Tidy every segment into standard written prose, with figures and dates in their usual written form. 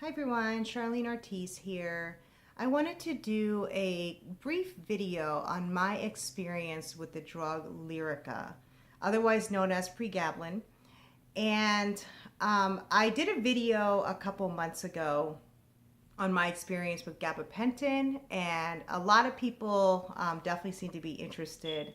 Hi everyone, Charlene Ortiz here. I wanted to do a brief video on my experience with the drug Lyrica, otherwise known as pregablin. And I did a video a couple months ago on my experience with gabapentin, and a lot of people definitely seem to be interested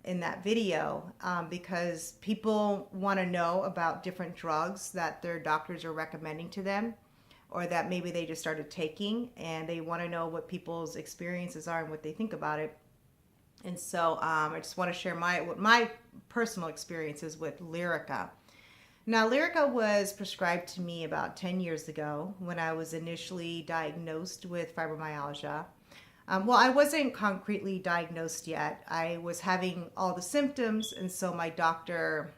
in that video because people want to know about different drugs that their doctors are recommending to them or that maybe they just started taking, and they want to know what people's experiences are and what they think about it. And so I just want to share my personal experiences with Lyrica. Now, Lyrica was prescribed to me about 10 years ago when I was initially diagnosed with fibromyalgia. Well, I wasn't concretely diagnosed yet. I was having all the symptoms, and so my doctor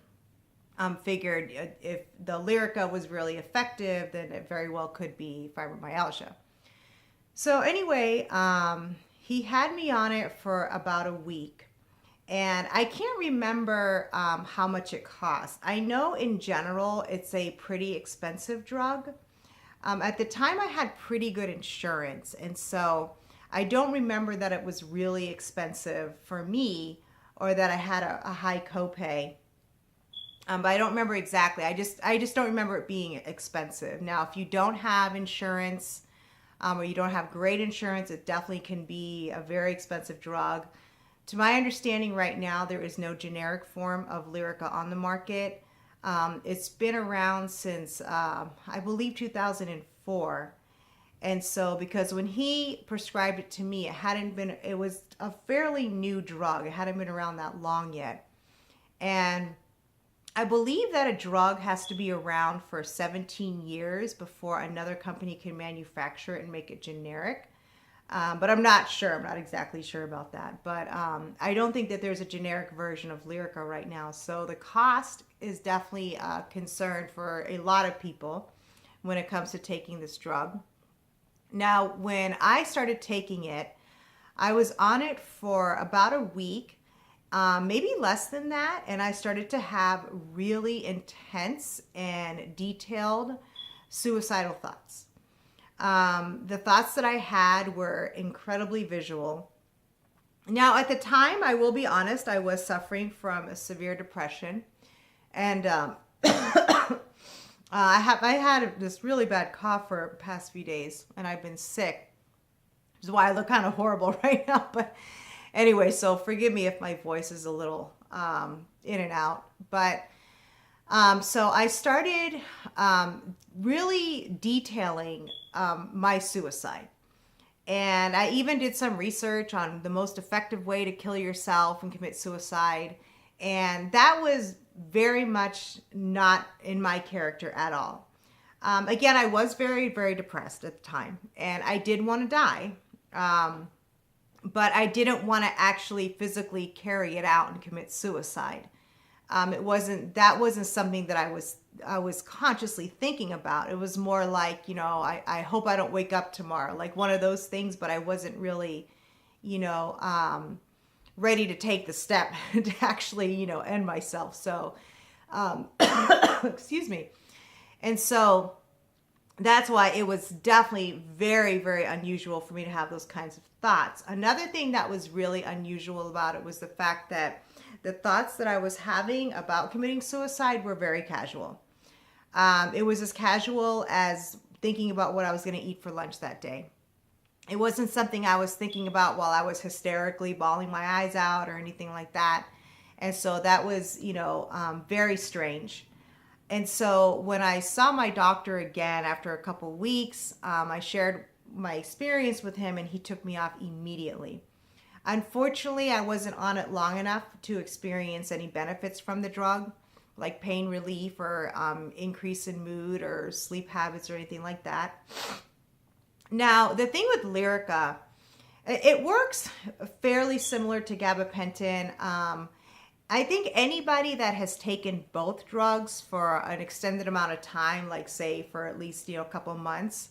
figured if the Lyrica was really effective, then it very well could be fibromyalgia. So anyway, he had me on it for about a week. And I can't remember how much it cost. I know in general it's a pretty expensive drug. At the time I had pretty good insurance, and so I don't remember that it was really expensive for me or that I had a high copay. But I don't remember exactly. I just don't remember it being expensive. Now, if you don't have insurance or you don't have great insurance, it definitely can be a very expensive drug. To my understanding right now, there is no generic form of Lyrica on the market. It's been around since, I believe, 2004. And so, because when he prescribed it to me, it was a fairly new drug. It hadn't been around that long yet. And I believe that a drug has to be around for 17 years before another company can manufacture it and make it generic. But I'm not sure. I'm not exactly sure about that. But I don't think that there's a generic version of Lyrica right now. So the cost is definitely a concern for a lot of people when it comes to taking this drug. Now, when I started taking it, I was on it for about a week, maybe less than that, and I started to have really intense and detailed suicidal thoughts. The thoughts that I had were incredibly visual. Now, at the time, I will be honest, I was suffering from a severe depression, and I had this really bad cough for the past few days, and I've been sick, which is why I look kind of horrible right now. But anyway, so forgive me if my voice is a little in and out. But so I started really detailing my suicide. And I even did some research on the most effective way to kill yourself and commit suicide. And that was very much not in my character at all. Again, I was very, very depressed at the time, and I did want to die. But I didn't want to actually physically carry it out and commit suicide. That wasn't something that I was consciously thinking about. It was more like, I hope I don't wake up tomorrow, like one of those things, but I wasn't really, ready to take the step to actually, end myself. So, excuse me. And so that's why it was definitely very, very unusual for me to have those kinds of thoughts. Another thing that was really unusual about it was the fact that the thoughts that I was having about committing suicide were very casual. It was as casual as thinking about what I was going to eat for lunch that day. It wasn't something I was thinking about while I was hysterically bawling my eyes out or anything like that. And so that was, very strange. And so when I saw my doctor again after a couple weeks, I shared my experience with him, and he took me off immediately. Unfortunately, I wasn't on it long enough to experience any benefits from the drug, like pain relief or increase in mood or sleep habits or anything like that. Now, the thing with Lyrica, it works fairly similar to gabapentin. I think anybody that has taken both drugs for an extended amount of time, like say for at least a couple months,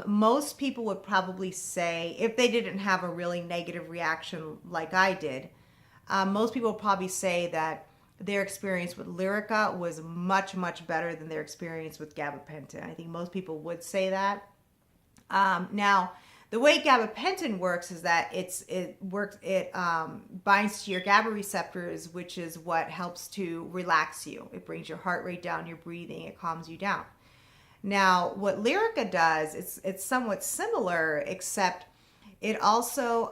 most people would probably say, if they didn't have a really negative reaction like I did, most people would probably say that their experience with Lyrica was much, much better than their experience with gabapentin. I think most people would say that. Now, the way gabapentin works is that it binds to your GABA receptors, which is what helps to relax you. It brings your heart rate down, your breathing, it calms you down. Now, what Lyrica does, it's somewhat similar, except it also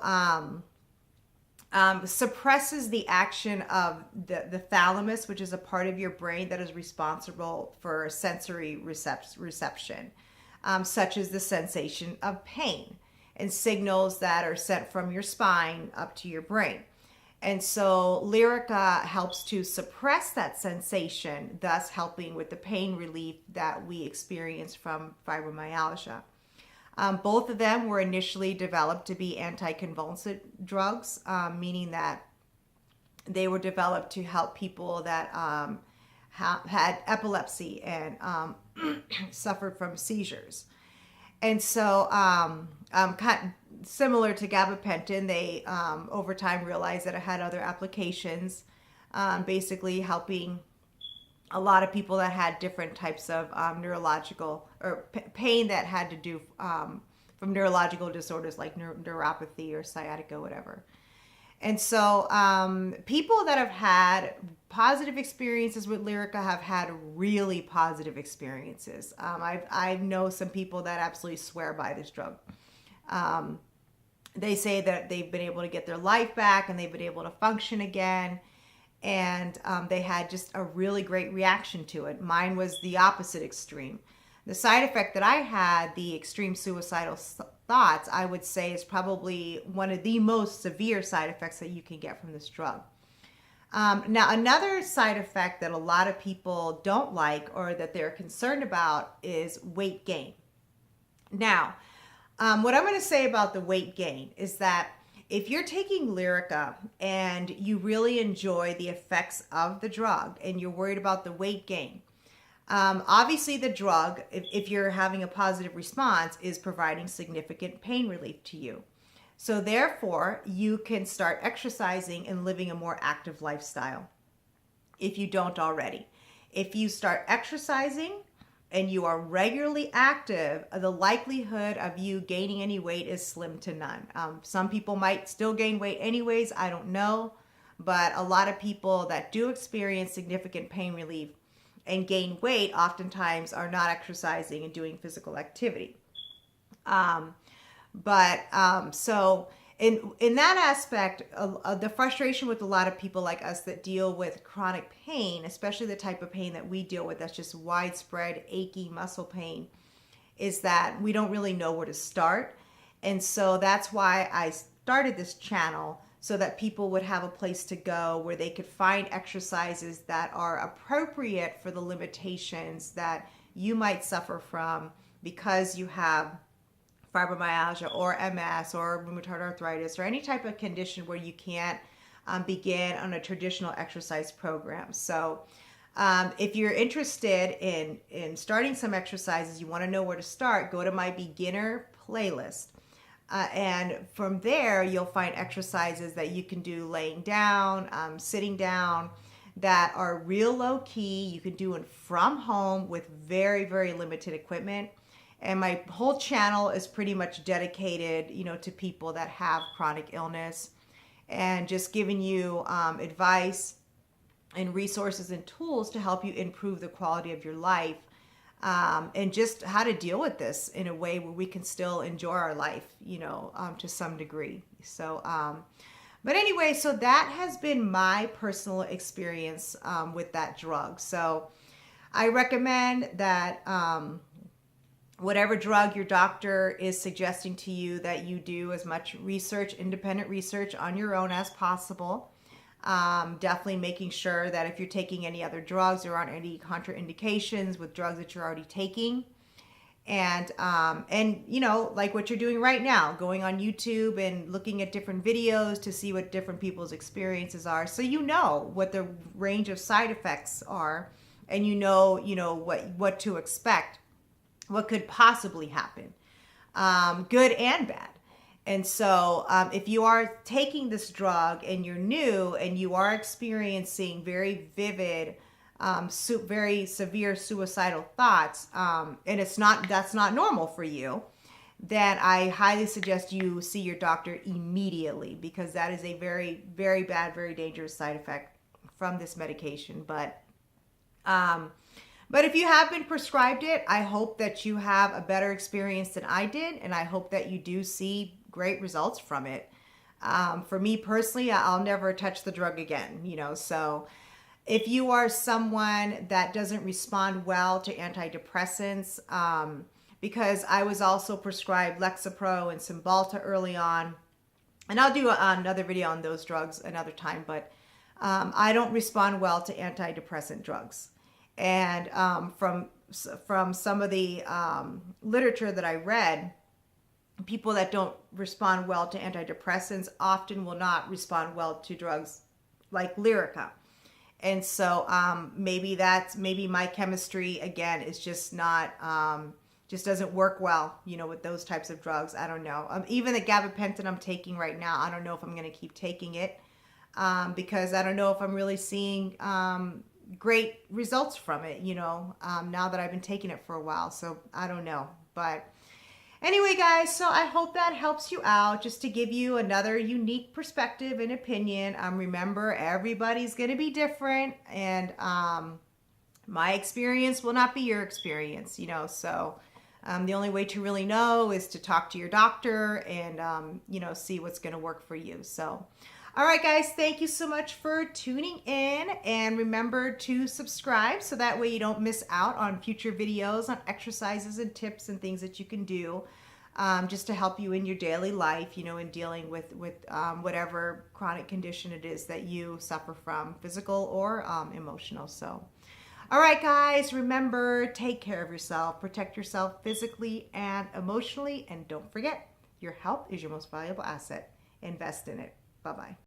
suppresses the action of the thalamus, which is a part of your brain that is responsible for sensory reception, such as the sensation of pain and signals that are sent from your spine up to your brain. And so Lyrica helps to suppress that sensation, thus helping with the pain relief that we experience from fibromyalgia. Both of them were initially developed to be anticonvulsant drugs, meaning that they were developed to help people that had epilepsy and suffered from seizures. And so, kind of similar to gabapentin, they over time realized that it had other applications, basically helping a lot of people that had different types of neurological or pain that had to do from neurological disorders like neuropathy or sciatica, whatever. And so people that have had positive experiences with Lyrica have had really positive experiences. I know some people that absolutely swear by this drug. They say that they've been able to get their life back and they've been able to function again. And they had just a really great reaction to it. Mine was the opposite extreme. The side effect that I had, the extreme suicidal thoughts, I would say is probably one of the most severe side effects that you can get from this drug. Now, another side effect that a lot of people don't like or that they're concerned about is weight gain. Now, what I'm going to say about the weight gain is that if you're taking Lyrica and you really enjoy the effects of the drug and you're worried about the weight gain, obviously the drug, if you're having a positive response, is providing significant pain relief to you. So therefore, you can start exercising and living a more active lifestyle if you don't already. If you start exercising and you are regularly active, the likelihood of you gaining any weight is slim to none. Some people might still gain weight anyways, I don't know. But a lot of people that do experience significant pain relief and gain weight oftentimes are not exercising and doing physical activity. So in that aspect, the frustration with a lot of people like us that deal with chronic pain, especially the type of pain that we deal with, that's just widespread, achy muscle pain, is that we don't really know where to start. And so that's why I started this channel, so that people would have a place to go where they could find exercises that are appropriate for the limitations that you might suffer from because you have fibromyalgia or MS or rheumatoid arthritis or any type of condition where you can't begin on a traditional exercise program. So if you're interested in starting some exercises, you want to know where to start, go to my beginner playlist. And from there, you'll find exercises that you can do laying down, sitting down, that are real low key. You can do it from home with very, very limited equipment. And my whole channel is pretty much dedicated, to people that have chronic illness, and just giving you advice and resources and tools to help you improve the quality of your life, and just how to deal with this in a way where we can still enjoy our life, to some degree. So, but anyway, so that has been my personal experience with that drug. So I recommend that whatever drug your doctor is suggesting to you, that you do as much research, independent research on your own as possible. Definitely making sure that if you're taking any other drugs, there aren't any contraindications with drugs that you're already taking. And like what you're doing right now, going on YouTube and looking at different videos to see what different people's experiences are. So you know what the range of side effects are, and what to expect, what could possibly happen, good and bad. And so if you are taking this drug and you're new and you are experiencing very vivid, very severe suicidal thoughts, and that's not normal for you, then I highly suggest you see your doctor immediately, because that is a very, very bad, very dangerous side effect from this medication. But if you have been prescribed it, I hope that you have a better experience than I did, and I hope that you do see great results from it. For me personally, I'll never touch the drug again, so if you are someone that doesn't respond well to antidepressants, because I was also prescribed Lexapro and Cymbalta early on, and I'll do another video on those drugs another time, but I don't respond well to antidepressant drugs. And from some of the literature that I read, people that don't respond well to antidepressants often will not respond well to drugs like Lyrica. And so maybe my chemistry again is just not just doesn't work well, with those types of drugs. I don't know. Even the gabapentin I'm taking right now, I don't know if I'm going to keep taking it because I don't know if I'm really seeing great results from it, now that I've been taking it for a while. So I don't know. But anyway, guys, so I hope that helps you out, just to give you another unique perspective and opinion. Remember, everybody's going to be different, and my experience will not be your experience, so the only way to really know is to talk to your doctor and, see what's going to work for you. So, all right, guys, thank you so much for tuning in, and remember to subscribe so that way you don't miss out on future videos on exercises and tips and things that you can do just to help you in your daily life, in dealing with whatever chronic condition it is that you suffer from, physical or emotional. So, all right, guys, remember, take care of yourself, protect yourself physically and emotionally, and don't forget, your health is your most valuable asset. Invest in it. Bye-bye.